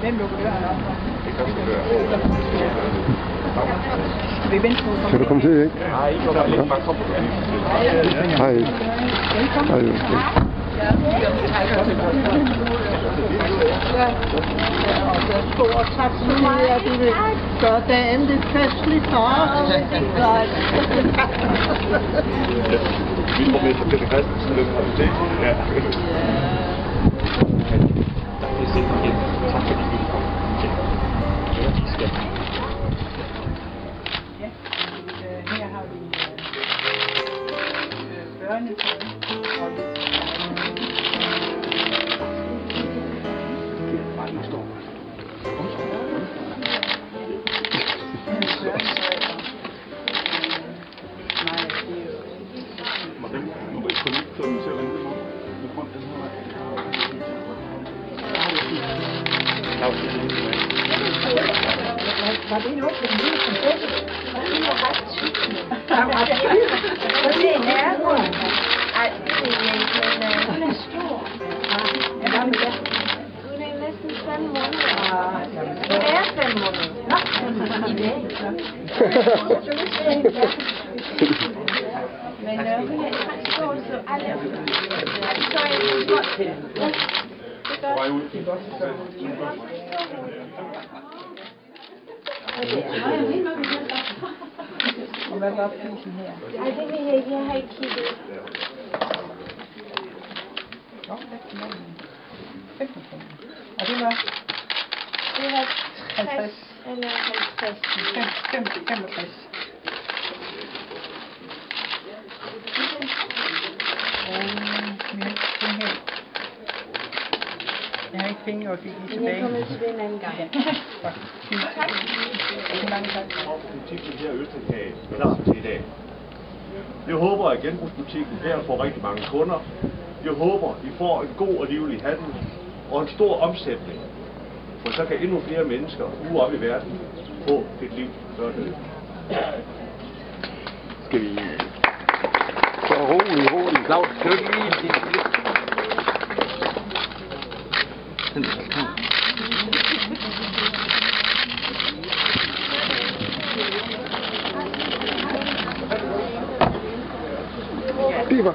Hvem lukker døren op? Det kan sgu være. Kan du komme til, ikke? Nej, ikke når man lidt bare kommer på. Hej. Hej. Stor tak fordi at du vil gøre dagen lidt festligt for os. Vi får med til Peter Christensen, løber på det. Ja. Det er simpelthen tak fordi du kom. Her har vi børnetøj og var det noget for den lille prinsesse? Det var ret tyk. Det er nærmere. Ej, det er ikke, men hun er stor. Hun er næsten 5 måneder. Hun er 5 måneder. I dag. Men hun er ret stor, så alle. Så er det godt. Det er godt. Og hvad var prisen her? Ej, det ved jeg ikke. Jeg har ikke kigget. Nå, hvad kan man? 15 kroner. Og det var? Det var 50 eller 50. 65. Jeg har ikke penge at give tilbage. Jeg kommer tilbage en anden gang. Tak. Mange tak. Butikken her i Østerkage klar til i dag. Jeg håber, at genbrugsbutikken her får rigtig mange kunder. Jeg håber, I får en god og livlig handel og en stor omsætning. For så kan endnu flere mennesker ude op i verden få et liv før det. Skal vi... Så rolig. Claus, kan du ikke lige... Det var...